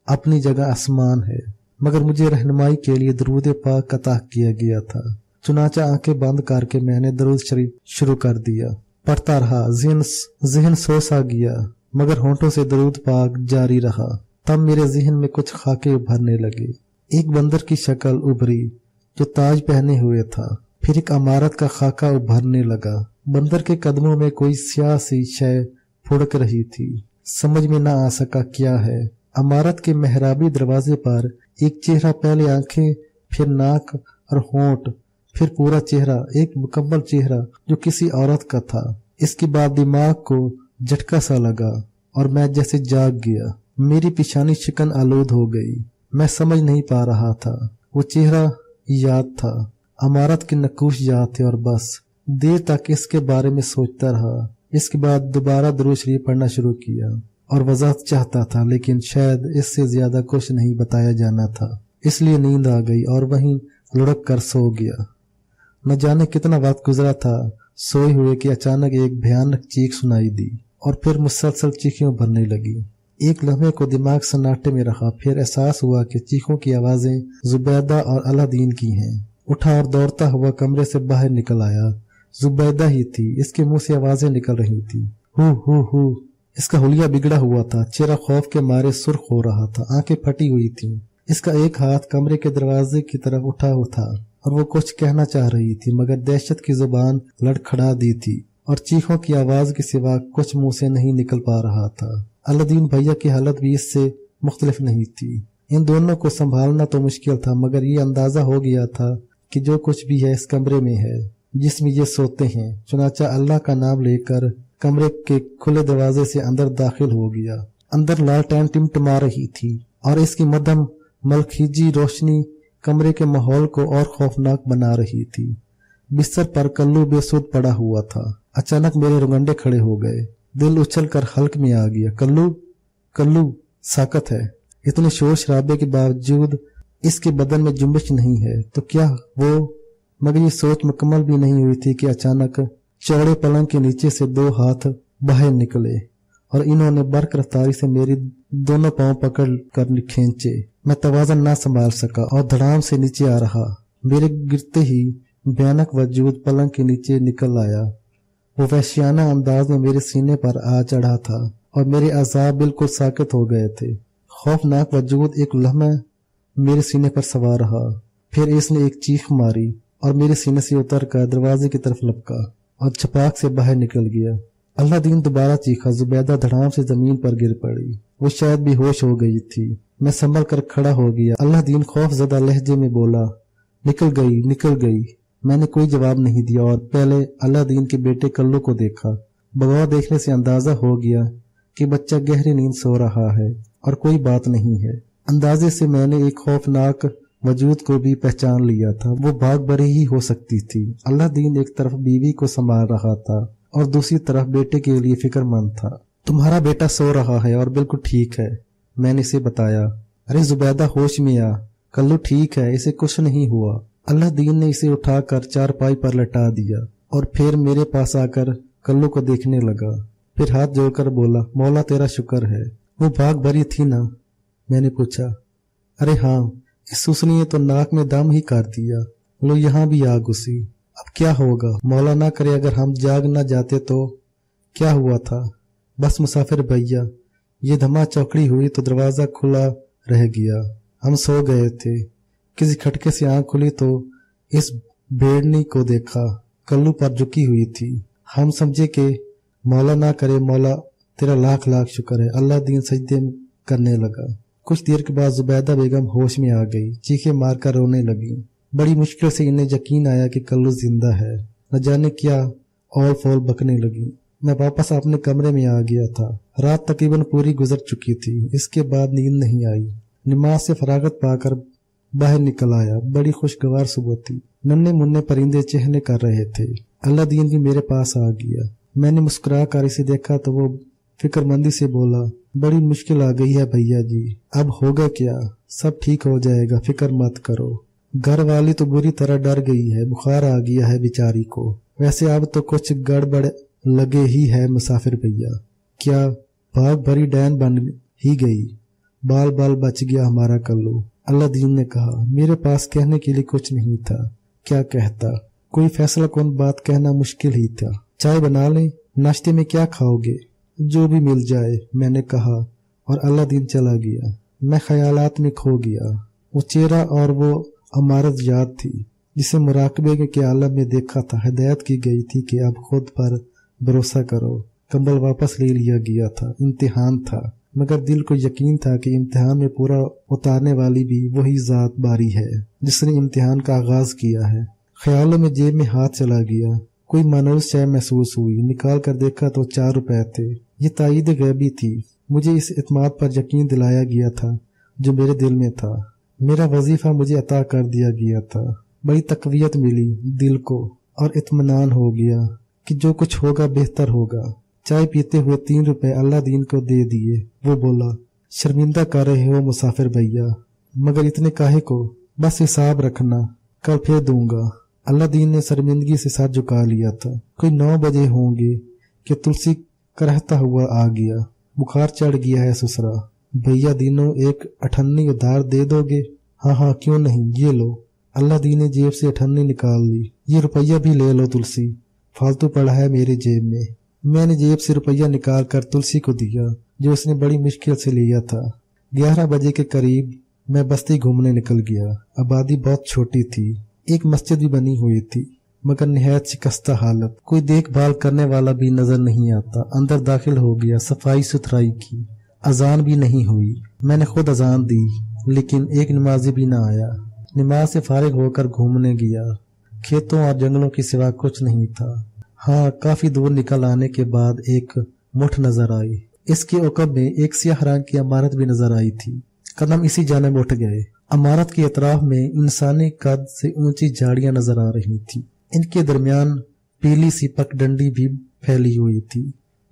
[SPEAKER 1] अपनी जगह आसमान है, मगर मुझे रहनुमाई के लिए दरूद पाक अता किया गया था। चुनाचा आंखें बंद करके मैंने दरूद शरीफ शुरू कर दिया। पढ़ता रहा, ज़हन सो सा गया, मगर होंठों से दरूद पाक जारी रहा। तब मेरे ज़हन में कुछ खाके उभरने लगे। एक बंदर की शक्ल उभरी जो ताज पहने हुए था। फिर एक इमारत का खाका उभरने लगा। बंदर के कदमों में कोई स्याह सी शय फुड़क रही थी। समझ में ना आ सका क्या है। इमारत के मेहराबी दरवाजे पर एक चेहरा, पहले आंखें, फिर नाक और होंठ, फिर पूरा चेहरा, एक मुकम्मल चेहरा जो किसी औरत का था। इसके बाद दिमाग को झटका सा लगा और मैं जैसे जाग गया। मेरी पेशानी शिकन आलूद हो गई। मैं समझ नहीं पा रहा था। वो चेहरा याद था, इमारत के नक्काश याद थे और बस देर तक इसके बारे में सोचता रहा। इसके बाद दोबारा दुरूद शरीफ पढ़ना शुरू किया और वजाहत चाहता था, लेकिन शायद इससे ज्यादा कुछ नहीं बताया जाना था, इसलिए नींद आ गई और वहीं लुढ़क कर सो गया। न जाने कितना वक्त गुजरा था सोए हुए कि अचानक एक भयानक चीख सुनाई दी और फिर मुसलसल चीखें भरने लगी। एक लम्हे को दिमाग सन्नाटे में रहा, फिर एहसास हुआ कि चीखों की आवाजें जुबैदा और अलादीन की हैं। उठा और दौड़ता हुआ कमरे से बाहर निकल आया। जुबैदा ही थी, इसके मुंह से आवाजें निकल रही थी, हु। इसका हुलिया बिगड़ा हुआ था, चेहरा खौफ के मारे सुर्ख हो रहा था, आंखें फटी हुई थी। इसका एक हाथ कमरे के दरवाजे की तरफ उठा हुआ था और वो कुछ कहना चाह रही थी, मगर दहशत की जुबान लड़खड़ा दी थी और चीखों की आवाज के सिवा कुछ मुंह से नहीं निकल पा रहा था। अल्लादीन भैया की हालत भी इससे मुख्तलिफ नहीं थी। इन दोनों को संभालना तो मुश्किल था, मगर ये अंदाजा हो गया था कि जो कुछ भी है इस कमरे में है जिसमें ये सोते हैं। चुनाचा अल्लाह का नाम लेकर कमरे के खुले दरवाजे से अंदर दाखिल हो गया। अंदर लालटेन टिमटिमा रही थी और इसकी मध्यम मलखीजी रोशनी कमरे के माहौल को और खौफनाक बना रही थी। बिस्तर पर कल्लू बेसुध पड़ा हुआ था। अचानक मेरे रुंगंडे खड़े हो गए, दिल उछल कर हल्क में आ गया। कल्लू साकत है। इतने शोर शराबे के बावजूद इसके बदन में जुम्बिश नहीं है, तो क्या वो मगर ये सोच मुकम्मल भी नहीं हुई थी कि अचानक चौड़े पलंग के नीचे से 2 हाथ बाहर निकले और इन्होंने बर्क रफ्तारी से मेरी दोनों पांव पकड़ कर खींचे। मैं तवाज़न ना संभाल सका और धड़ाम से नीचे आ रहा। मेरे गिरते ही भयानक वजूद पलंग के नीचे निकल आया। वो वहशियाना अंदाज में मेरे सीने पर आ चढ़ा था और मेरे अज़ाब बिल्कुल साकित हो गए थे। खौफनाक वजूद एक लम्हा मेरे सीने पर सवार रहा, फिर इसने एक चीख मारी और मेरे सीने से उतर कर दरवाजे की तरफ लपका और छपाक से बाहर निकल गया। अल्लादीन दोबारा चीखा। जुबैदा धड़ाम से जमीन पर गिर पड़ी। वो शायद बेहोश हो गई थी। मैं संभल कर खड़ा हो गया। अल्लादीन खौफजदा लहजे में बोला, निकल गई, निकल गई। मैंने कोई जवाब नहीं दिया और पहले अल्लादीन के बेटे कल्लू को देखा। बगौर देखने से अंदाजा हो गया कि बच्चा गहरी नींद सो रहा है और कोई बात नहीं है। अंदाजे से मैंने एक खौफनाक वजूद को भी पहचान लिया था। वो भाग बरी ही हो सकती थी। अल्लादीन एक तरफ बीवी को संभाल रहा था और दूसरी तरफ बेटे के लिए फिक्रमंद था। तुम्हारा बेटा सो रहा है और बिल्कुल ठीक है, मैंने इसे बताया। अरे जुबैदा, होश में आ, कल्लू ठीक है, इसे कुछ नहीं हुआ। अल्लादीन ने इसे उठाकर चारपाई पर लटा दिया और फिर मेरे पास आकर कल्लू को देखने लगा। फिर हाथ जोड़कर बोला, मौला तेरा शुक्र है। वो भाग भरी थी ना? मैंने पूछा। अरे हाँ, इस सुसनी ने तो नाक में दम ही कर दिया। लो यहाँ भी आ घुसी। अब क्या होगा? मौला ना करे अगर हम जाग ना जाते तो। क्या हुआ था? बस मुसाफिर भैया, ये धमा चौकड़ी हुई तो दरवाजा खुला रह गया। हम सो गए थे। किसी खटके से आंख खुली तो इस भेड़नी को देखा, कल्लू पर झुकी हुई थी। हम समझे कि मौला ना करे, मौला तेरा लाख लाख शुक्र है। अल्लादीन सजदे करने लगा। कुछ देर के बाद जुबैदा बेगम होश में आ गई, चीखें मारकर रोने लगी। बड़ी मुश्किल से इन्हें यकीन आया कि कल्लू जिंदा है। न जाने क्या और फौल बकने लगी। मैं वापस अपने कमरे में आ गया था। रात तकरीबन पूरी गुजर चुकी थी। इसके बाद नींद नहीं आई। नमाज से फरागत पाकर बाहर निकल आया। बड़ी खुशगवार सुबह थी। नन्हे मुन्ने परिंदे चहने कर रहे थे। अल्लादीन भी मेरे पास आ गया। मैंने मुस्कुरा कर इसे देखा तो वो फिक्रमंदी से बोला, बड़ी मुश्किल आ गई है भैया जी। अब होगा क्या? सब ठीक हो जाएगा, फिक्र मत करो। घर वाली तो बुरी तरह डर गई है, बुखार आ गया है बेचारी को। वैसे अब तो कुछ गड़बड़ लगे ही है मुसाफिर भैया। क्या भाग भरी डैन बन ही गई? बाल बाल बच गया हमारा कल्लू। अल्लादीन ने कहा। मेरे पास कहने के लिए कुछ नहीं था। क्या कहता? कोई फैसला कौन बात कहना मुश्किल ही था। चाय बना लें? नाश्ते में क्या खाओगे? जो भी मिल जाए, मैंने कहा और अल्लादीन चला गया। मैं ख्यालात में खो गया। वो चेहरा और वो अमारत याद थी जिसे मुराकबे के आलम में देखा था। हिदायत की गई थी कि अब खुद पर भरोसा करो। कंबल वापस ले लिया गया था। इम्तिहान था, मगर दिल को यकीन था कि इम्तिहान में पूरा उतारने वाली भी वही जात बारी है जिसने इम्तिहान का आगाज किया है। ख्यालों में जेब में हाथ चला गया। कोई मानूस चाय महसूस हुई। निकाल कर देखा तो 4 रुपए थे। ये ताईद गैबी थी। मुझे इस इत्माद पर यकीन दिलाया गया था जो मेरे दिल में था। मेरा वजीफा मुझे अता कर दिया गया था। बड़ी तकवीयत मिली दिल को और इत्मीनान हो गया कि जो कुछ होगा बेहतर होगा। चाय पीते हुए 3 रुपए अल्लादीन को दे दिए। वो बोला, शर्मिंदा कर रहे हो मुसाफिर भैया, मगर इतने काहे को? बस हिसाब रखना, कल फिर दूंगा। अल्लादीन ने शर्मिंदगी से सर झुका लिया था। कोई 9 बजे होंगे कि तुलसी करहता हुआ आ गया। बुखार चढ़ गया है ससुरा। भैया दीनों एक 98 उधार दे दोगे? हाँ हाँ, क्यों नहीं, ये लो। अल्लादीन ने जेब से 98 निकाल ली। ये रुपया भी ले लो तुलसी, फालतू पड़ा है मेरे जेब में। मैंने जेब से रुपया निकाल कर तुलसी को दिया जो उसने बड़ी मुश्किल से लिया था। 11 बजे के करीब मैं बस्ती घूमने निकल गया। आबादी बहुत छोटी थी। एक मस्जिद भी बनी हुई थी मगर निहायत शिकस्ता हालत। कोई देखभाल करने वाला भी नजर नहीं आता। अंदर दाखिल हो गया। सफाई सुथराई की। अजान भी नहीं हुई। मैंने खुद अजान दी लेकिन एक नमाजी भी ना आया। नमाज से फारिग होकर घूमने गया। खेतों और जंगलों के सिवा कुछ नहीं था। हाँ, काफी दूर निकल आने के बाद एक मुठ नजर आई। इसके उकब में एक सियाह रंग की इमारत भी नजर आई थी। कदम इसी जानिब उठ गए। इमारत के अतराफ में इंसानी कद से ऊंची झाड़ियां नजर आ रही थी। इनके दरमियान पीली सी पगडंडी भी फैली हुई थी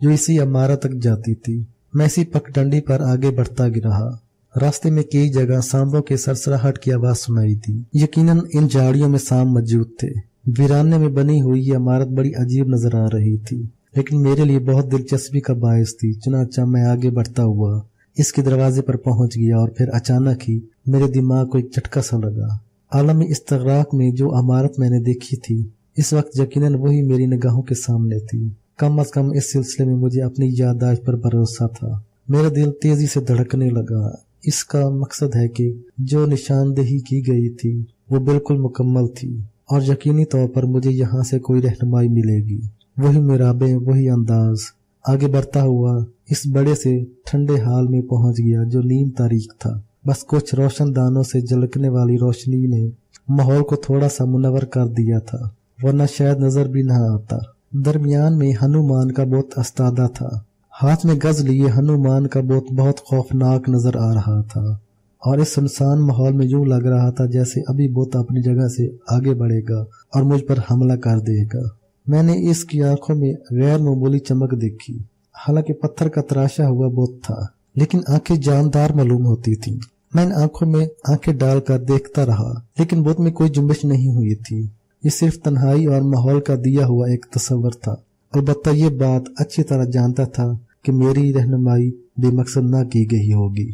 [SPEAKER 1] जो इसी इमारत तक जाती थी। मैं इसी पगडंडी पर आगे बढ़ता रहा। रास्ते में कई जगह सांपों के सरसराहट की आवाज सुनाई दी। यकीनन इन झाड़ियों में सांप मौजूद थे। वीराने में बनी हुई ये इमारत बड़ी अजीब नजर आ रही थी, लेकिन मेरे लिए बहुत दिलचस्पी का बायस थी। चुनांचे मैं आगे बढ़ता हुआ इसके दरवाजे पर पहुंच गया और फिर अचानक ही मेरे दिमाग को एक झटका सा लगा। आलम इस्तगराक में जो इमारत मैंने देखी थी इस वक्त यकीनन वही मेरी निगाहों के सामने थी। कम अज कम इस सिलसिले में मुझे अपनी याददाश्त पर भरोसा था। मेरा दिल तेजी से धड़कने लगा। इसका मकसद है कि जो निशानदेही की गई थी वो बिल्कुल मुकम्मल थी और यकीनी तौर पर मुझे यहाँ से कोई रहनुमाई मिलेगी। वही मिराबें, वही अंदाज। आगे बढ़ता हुआ इस बड़े से ठंडे हाल में पहुंच गया जो नीम तारीख था। बस कुछ रोशनदानों से झलकने वाली रोशनी ने माहौल को थोड़ा सा मुनव्वर कर दिया था, वरना शायद नजर भी न आता। दरमियान में हनुमान का बोत अस्तादा था। हाथ में गज लिए हनुमान का बोत बहुत खौफनाक नजर आ रहा था और इस सुनसान माहौल में यूं लग रहा था जैसे अभी बोत अपनी जगह से आगे बढ़ेगा और मुझ पर हमला कर देगा। मैंने इसकी आंखों में गैर मामूली चमक देखी। हालांकि पत्थर का तराशा हुआ बोत था, लेकिन आंखें जानदार मालूम होती थी। मैं आंखों में आंखें डालकर देखता रहा, लेकिन बोत में कोई जुम्बिश नहीं हुई थी। ये सिर्फ तन्हाई और माहौल का दिया हुआ एक तस्वर था। अलबत्ता ये बात अच्छी तरह जानता था कि मेरी रहनुमाई बेमकसद न की गई होगी।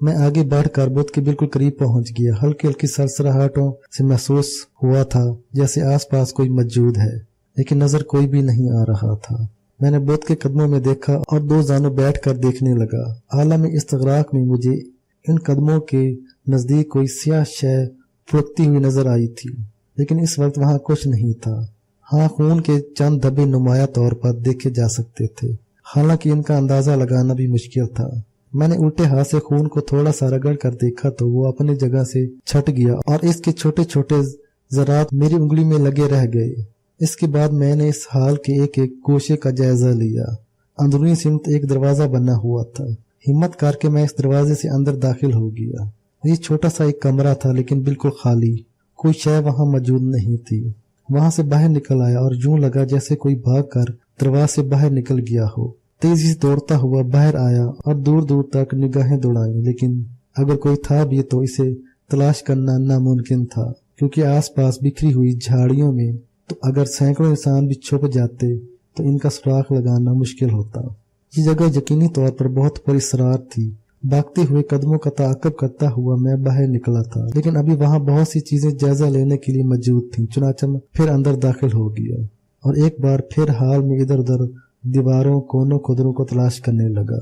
[SPEAKER 1] मैं आगे बढ़कर बुत के बिल्कुल करीब पहुंच गया। हल्की हल्की सरसराहटों से महसूस हुआ था जैसे आसपास कोई मौजूद है, लेकिन नजर कोई भी नहीं आ रहा था। मैंने बुत के कदमों में देखा और दो जानों बैठकर देखने लगा। आलम इस्तगराक में मुझे इन कदमों के नजदीक कोई स्याह शय फुलकती हुई नजर आई थी, लेकिन इस वक्त वहां कुछ नहीं था। हाँ, खून के चंद धब्बे नुमाया तौर पर देखे जा सकते थे, हालांकि इनका अंदाजा लगाना भी मुश्किल था। मैंने उल्टे हाथ से खून को थोड़ा सा रगड़ कर देखा तो वो अपनी जगह से छट गया और इसके छोटे छोटे जरात मेरी उंगली में लगे रह गए। इसके बाद मैंने इस हाल के एक एक गोशे का जायजा लिया। अंदरूनी सिमत एक दरवाजा बना हुआ था। हिम्मत करके मैं इस दरवाजे से अंदर दाखिल हो गया। ये छोटा सा एक कमरा था, लेकिन बिल्कुल खाली। कोई शय वहां मौजूद नहीं थी। वहां से बाहर निकल आया और यूं लगा जैसे कोई भागकर दरवाजे से बाहर निकल गया हो। तेजी से दौड़ता हुआ बाहर आया और दूर दूर तक निगाहें दौड़ाई, लेकिन अगर कोई था भी तो इसे तलाश करना नामुमकिन था, क्योंकि आसपास बिखरी हुई झाड़ियों में तो अगर सैकड़ों इंसान भी छुप जाते तो इनका सुराग लगाना मुश्किल होता। ये जगह यकीनी तौर पर बहुत परिसरार थी। भागते हुए कदमों का ताक़ब करता हुआ मैं बाहर निकला था, लेकिन अभी वहां बहुत सी चीजें जायजा लेने के लिए मौजूद थीं। चुनांचे मैं फिर अंदर दाखिल हो गया और एक बार फिर हाल में इधर उधर दीवारों, कोनों खुदरों को तलाश करने लगा।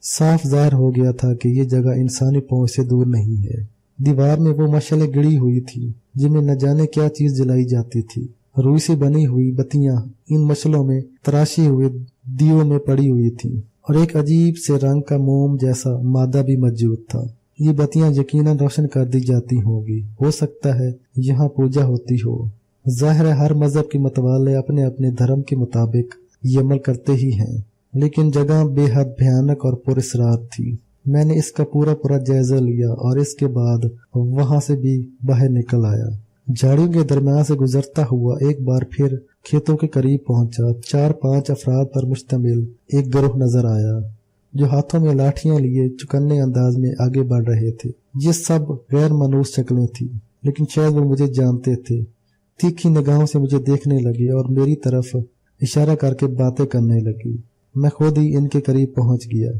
[SPEAKER 1] साफ जाहिर हो गया था कि ये जगह इंसानी पहुंच से दूर नहीं है। दीवार में वो मशालें गिरी हुई थी जिनमें न जाने क्या चीज जलाई जाती थी। रुई से बनी हुई बत्तियां इन मशालों में तराशी हुए दियों में पड़ी हुई थी और एक अजीब से रंग का मोम जैसा मादा भी मौजूद था। ये बत्तियां यकीनन रोशन कर दी जाती होगी। हो सकता है यहाँ पूजा होती हो। जाहिर है हर मजहब के मतवाले अपने अपने धर्म के मुताबिक ये अमल करते ही हैं, लेकिन जगह बेहद भयानक और पुरस्रार थी। मैंने इसका पूरा जायजा लिया और इसके बाद वहां से भी बाहर निकल आया। झाड़ियों के दरमियान से गुजरता हुआ एक बार फिर खेतों के करीब पहुंचा। 4-5 अफराद पर मुश्तमिल एक गिरोह नजर आया जो हाथों में लाठियां लिए चुकन्ने अंदाज में आगे बढ़ रहे थे। ये सब गैर मनूस शक्लें थी, लेकिन शायद वो मुझे जानते थे। तीखी निगाहों से मुझे देखने लगे और मेरी तरफ इशारा करके बातें करने लगी। मैं खुद ही इनके करीब पहुंच गया।